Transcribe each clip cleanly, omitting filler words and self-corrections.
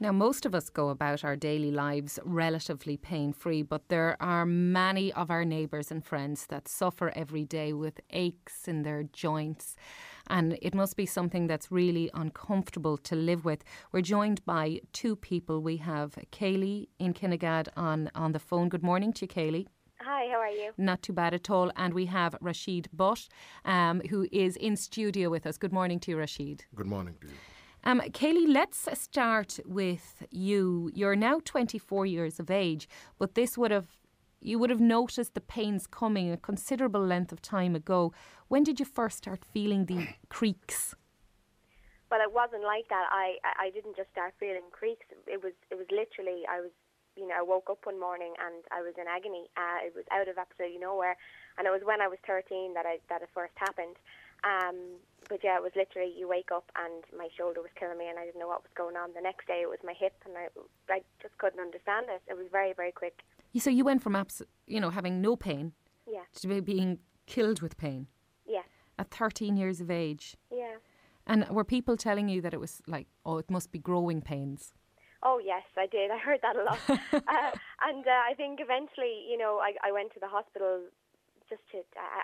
Now, most of us go about our daily lives relatively pain-free, but there are many of our neighbours and friends that suffer every day with aches in their joints, and it must be something that's really uncomfortable to live with. We're joined by two people. We have Kayleigh in Kinnegad on the phone. Good morning to you, Kayleigh. Hi, how are you? Not too bad at all. And we have Rashid Butt, who is in studio with us. Good morning to you, Rashid. Good morning to you. Kayleigh, let's start with you. You're now 24 years of age, but you would have noticed the pains coming a considerable length of time ago. When did you first start feeling the creaks? Well, it wasn't like that. I didn't just start feeling creaks. It was literally, I woke up one morning and I was in agony. It was out of absolutely nowhere, and it was when I was 13 that it first happened. But yeah, it was literally, you wake up and my shoulder was killing me and I didn't know what was going on. The next day it was my hip and I just couldn't understand it. It was very, very quick. So you went from having no pain, yeah, to being killed with pain. Yeah. At 13 years of age. Yeah. And were people telling you that it was like, oh, it must be growing pains? Oh, yes, I did. I heard that a lot. And I think eventually, I went to the hospital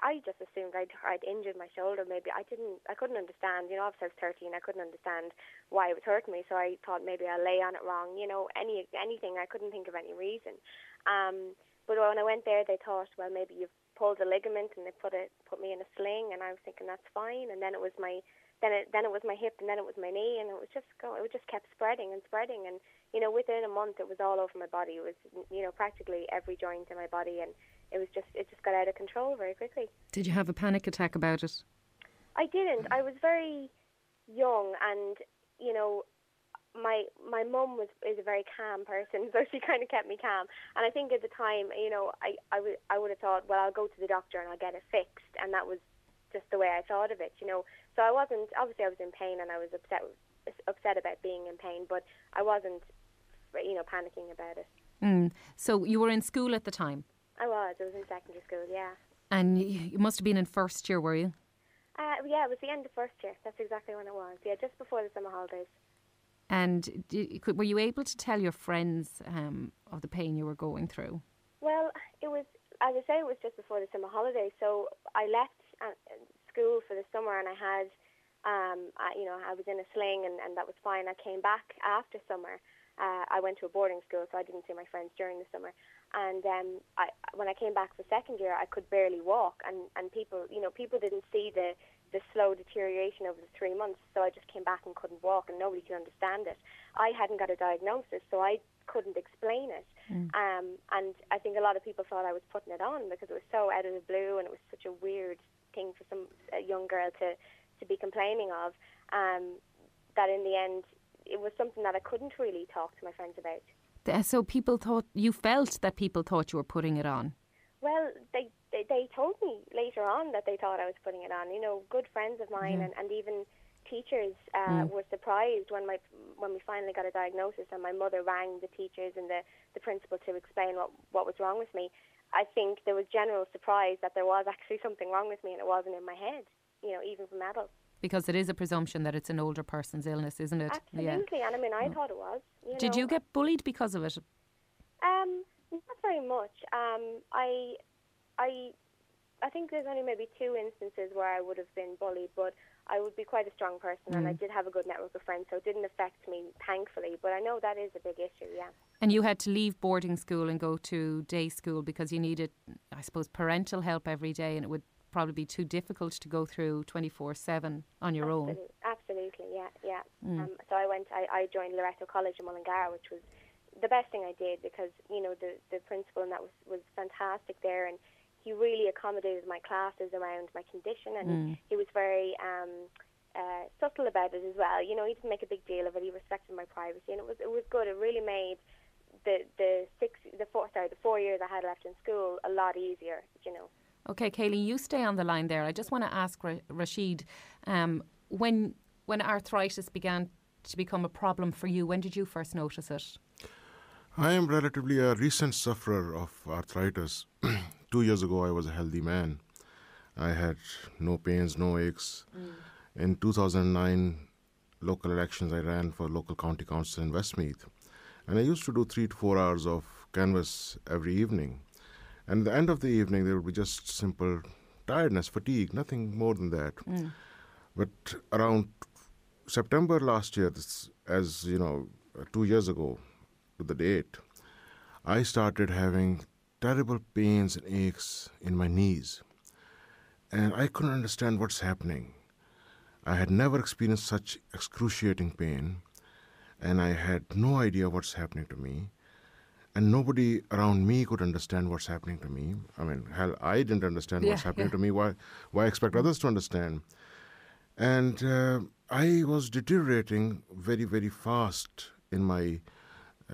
I just assumed I'd injured my shoulder. Maybe I couldn't understand. Obviously I was 13. I couldn't understand why it was hurting me. So I thought maybe I lay on it wrong. Anything. I couldn't think of any reason. But when I went there, they thought, well, maybe you've pulled a ligament, and they put me in a sling. And I was thinking that's fine. And then it was my hip, and then it was my knee, and it just kept spreading and spreading. And within a month, it was all over my body. It was practically every joint in my body, and it just got out of control very quickly. Did you have a panic attack about it? I didn't. I was very young, and my mum is a very calm person, so she kind of kept me calm. And I think at the time, I would have thought, well, I'll go to the doctor and I'll get it fixed, and that was just the way I thought of it. So I wasn't. Obviously, I was in pain, and I was upset about being in pain, but I wasn't, panicking about it. So you were in school at the time? I was in secondary school, yeah. And you must have been in first year, were you? Yeah, it was the end of first year. That's exactly when it was. Yeah, just before the summer holidays. And were you able to tell your friends of the pain you were going through? Well, it was, as I say, it was just before the summer holidays. So I left school for the summer, and I had, I was in a sling, and that was fine. I came back after summer. I went to a boarding school, so I didn't see my friends during the summer. And when I came back for second year, I could barely walk, and people didn't see the slow deterioration over the 3 months. So I just came back and couldn't walk, and nobody could understand it. I hadn't got a diagnosis, so I couldn't explain it. And I think a lot of people thought I was putting it on because it was so out of the blue, and it was such a weird thing for a young girl to be complaining of. That in the end, it was something that I couldn't really talk to my friends about. So you felt that people thought you were putting it on? Well, they told me later on that they thought I was putting it on. Good friends of mine and even teachers were surprised when we finally got a diagnosis, and my mother rang the teachers and the principal to explain what was wrong with me. I think there was general surprise that there was actually something wrong with me, and it wasn't in my head, even from adults. Because it is a presumption that it's an older person's illness, isn't it? Absolutely, yeah. And I thought it was. Did you get bullied because of it? Not very much. I think there's only maybe 2 instances where I would have been bullied, but I would be quite a strong person, and I did have a good network of friends, so it didn't affect me, thankfully. But I know that is a big issue, yeah. And you had to leave boarding school and go to day school because you needed, I suppose, parental help every day, and it would probably be too difficult to go through 24/7 on your own. Absolutely, yeah. So I joined Loreto College in Mullingar, which was the best thing I did because, the principal and that was fantastic there, and he really accommodated my classes around my condition, and he was very subtle about it as well. He didn't make a big deal of it. He respected my privacy, and it was good. It really made the 4 years I had left in school a lot easier, Okay, Kayleigh, you stay on the line there. I just want to ask Rashid, when arthritis began to become a problem for you, when did you first notice it? I am relatively a recent sufferer of arthritis. 2 years ago, I was a healthy man. I had no pains, no aches. In 2009, local elections, I ran for local county council in Westmeath. And I used to do 3 to 4 hours of canvas every evening. And at the end of the evening, there would be just simple tiredness, fatigue, nothing more than that. But around September last year, as you know, 2 years ago to the date, I started having terrible pains and aches in my knees. And I couldn't understand what's happening. I had never experienced such excruciating pain, and I had no idea what's happening to me. And nobody around me could understand what's happening to me. I mean, hell, I didn't understand what's happening to me. Why expect others to understand? And I was deteriorating very, very fast in my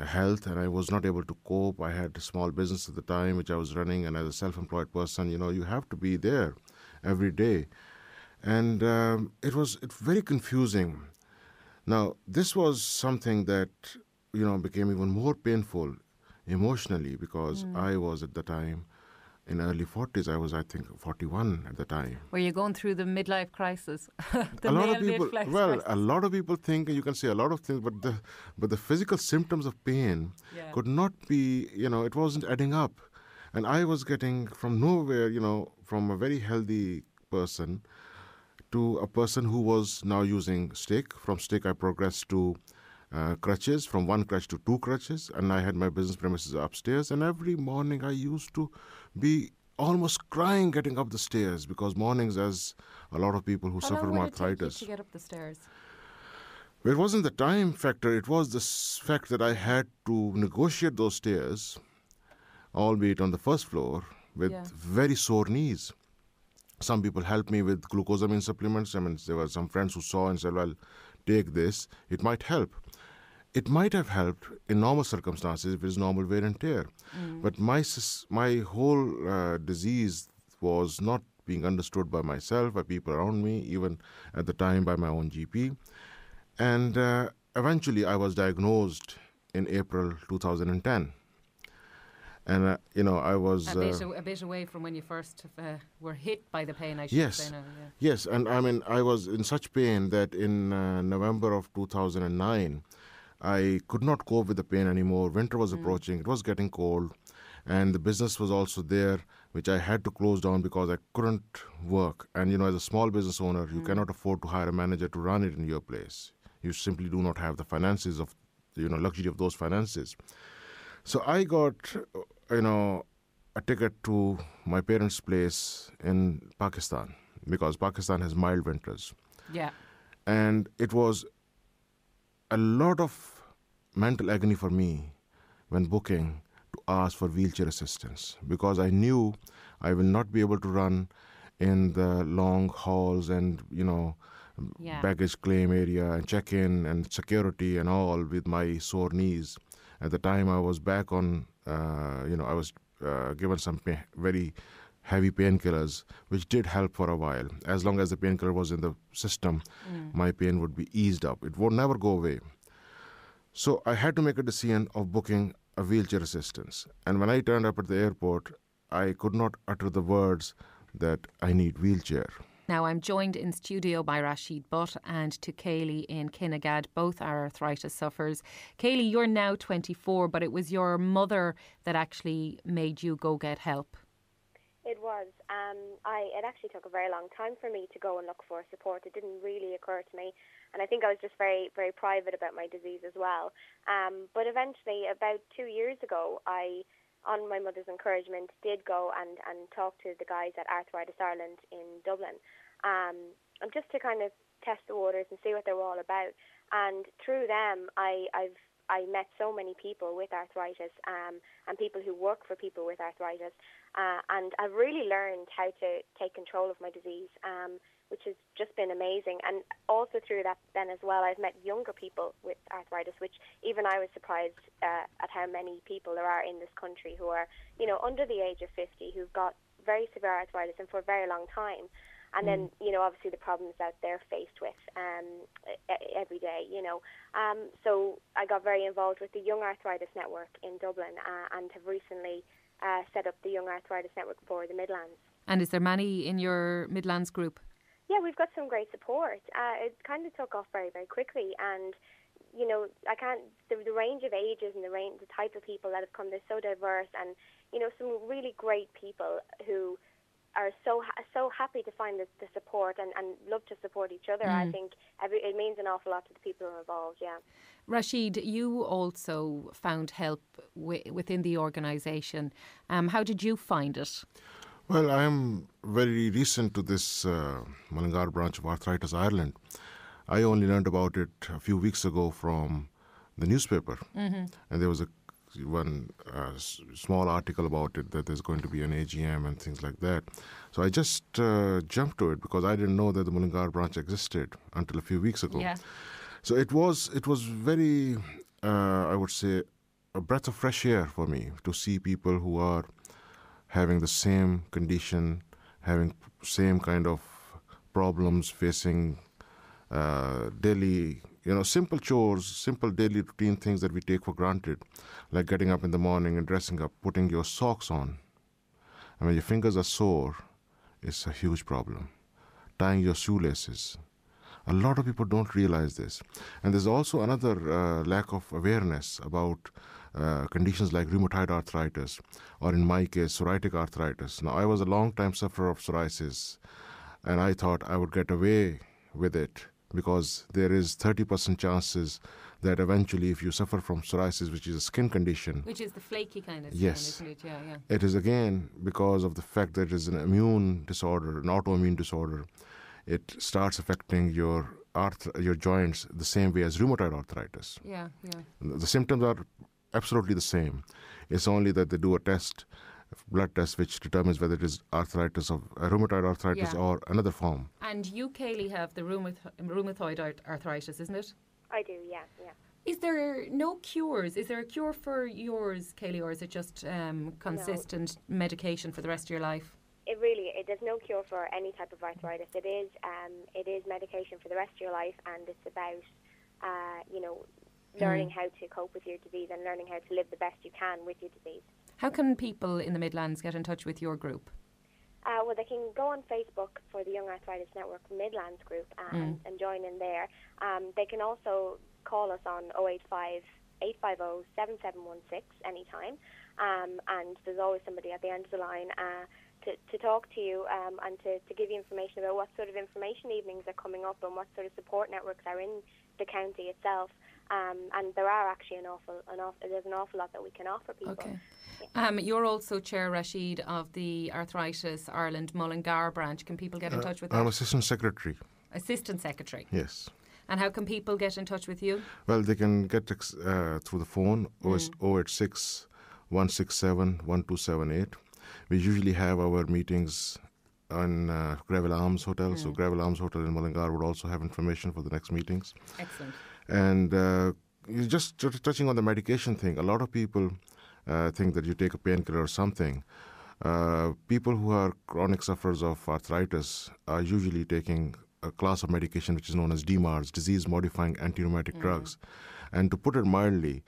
health, and I was not able to cope. I had a small business at the time, which I was running, and as a self-employed person, you have to be there every day. And it's very confusing. Now, this was something that, became even more painful emotionally, because I was at the time in early 40s. I was, I think, 41 at the time. Were you going through the midlife crisis? A lot of people think, you can say a lot of things, but the physical symptoms of pain could not be, it wasn't adding up. And I was getting from nowhere, from a very healthy person to a person who was now using stick. From stick, I progressed to crutches, from 1 crutch to 2 crutches, and I had my business premises upstairs. And every morning I used to be almost crying getting up the stairs, because mornings, as a lot of people who suffer from arthritis. How long would it take you to get up the stairs? It wasn't the time factor, it was the fact that I had to negotiate those stairs, albeit on the first floor, with very sore knees. Some people helped me with glucosamine supplements. I mean, there were some friends who saw and said, well, take this, it might help. It might have helped in normal circumstances if it's normal wear and tear. But my whole disease was not being understood by myself, by people around me, even at the time by my own GP. And eventually I was diagnosed in April 2010. And, I was... A bit away from when you first were hit by the pain, I should say now. Yeah. Yes, and I mean, I was in such pain that in November of 2009, I could not cope with the pain anymore. Winter was approaching, it was getting cold, and the business was also there, which I had to close down because I couldn't work. And, as a small business owner, you cannot afford to hire a manager to run it in your place. You simply do not have the finances of, luxury of those finances. So I got, a ticket to my parents' place in Pakistan, because Pakistan has mild winters. Yeah. And it was a lot of mental agony for me when booking to ask for wheelchair assistance, because I knew I will not be able to run in the long halls and, baggage claim area and check-in and security and all with my sore knees. At the time, I was back on, I was given some very heavy painkillers, which did help for a while. As long as the painkiller was in the system, my pain would be eased up. It would never go away. So I had to make a decision of booking a wheelchair assistance. And when I turned up at the airport, I could not utter the words that I need wheelchair. Now, I'm joined in studio by Rashid Butt and to Kayleigh in Kinnegad. Both are arthritis sufferers. Kayleigh, you're now 24, but it was your mother that actually made you go get help. It was. It actually took a very long time for me to go and look for support. It didn't really occur to me. And I think I was just very, very private about my disease as well. But eventually, about 2 years ago, I, on my mother's encouragement, did go and talk to the guys at Arthritis Ireland in Dublin, and just to kind of test the waters and see what they were all about. And through them, I met so many people with arthritis and people who work for people with arthritis, and I've really learned how to take control of my disease, which has just been amazing. And also through that then as well, I've met younger people with arthritis, which even I was surprised at how many people there are in this country who are, under the age of 50, who've got very severe arthritis and for a very long time. And then, obviously the problems that they're faced with every day, So I got very involved with the Young Arthritis Network in Dublin and have recently set up the Young Arthritis Network for the Midlands. And is there many in your Midlands group? Yeah, we've got some great support. It kind of took off very, very quickly, and I can't. The range of ages and the type of people that have come, they're so diverse, and some really great people who are so happy to find the support and love to support each other. I think it means an awful lot to the people who are involved. Yeah. Rashid, you also found help within the organisation. How did you find it? Well, I am very recent to this Mullingar branch of Arthritis Ireland. I only learned about it a few weeks ago from the newspaper, and there was one small article about it, that there's going to be an AGM and things like that. So I just jumped to it because I didn't know that the Mullingar branch existed until a few weeks ago. Yeah. So it was very, I would say, a breath of fresh air for me to see people who are having the same condition, having same kind of problems, facing daily, simple chores, simple daily routine things that we take for granted, like getting up in the morning and dressing up, putting your socks on. And when your fingers are sore, it's a huge problem. Tying your shoelaces. A lot of people don't realize this. And there's also another lack of awareness about conditions like rheumatoid arthritis, or in my case, psoriatic arthritis. Now, I was a long-time sufferer of psoriasis, and I thought I would get away with it because there is 30% chances that eventually if you suffer from psoriasis, which is a skin condition... Which is the flaky kind of skin, yes, isn't it? Yeah. It is again because of the fact that it is an immune disorder, an autoimmune disorder. It starts affecting your joints the same way as rheumatoid arthritis. Yeah. The symptoms are absolutely the same. It's only that they do a blood test, which determines whether it is arthritis of rheumatoid arthritis or another form. And you, Kayleigh, have the rheumatoid arthritis, isn't it? I do, yeah. Is there no cures? Is there a cure for yours, Kayleigh, or is it just consistent medication for the rest of your life? There's no cure for any type of arthritis. It is medication for the rest of your life, and it's about, learning how to cope with your disease and learning how to live the best you can with your disease. How can people in the Midlands get in touch with your group? Well, they can go on Facebook for the Young Arthritis Network Midlands group and join in there. They can also call us on 085 850 7716 anytime, and there's always somebody at the end of the line to talk to you and to give you information about what sort of information evenings are coming up and what sort of support networks are in the county itself. And there are actually there's an awful lot that we can offer people. Okay. Yeah. You're also Chair, Rashid, of the Arthritis Ireland Mullingar branch. Can people get in touch with that? I'm Assistant Secretary. Assistant Secretary? Yes. And how can people get in touch with you? Well, they can get through the phone, 086 167 1278. We usually have our meetings on Gravel Arms Hotel. So Gravel Arms Hotel in Mullingar would also have information for the next meetings. Excellent. And just touching on the medication thing, a lot of people think that you take a painkiller or something. People who are chronic sufferers of arthritis are usually taking a class of medication which is known as DMARDs, disease-modifying anti-rheumatic drugs. And to put it mildly,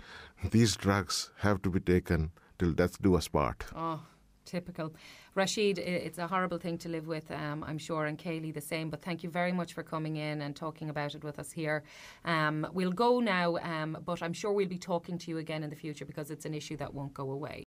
these drugs have to be taken till death do us part. Oh, typical. Rashid, it's a horrible thing to live with, I'm sure, and Kayleigh the same, but thank you very much for coming in and talking about it with us here. We'll go now, but I'm sure we'll be talking to you again in the future because it's an issue that won't go away.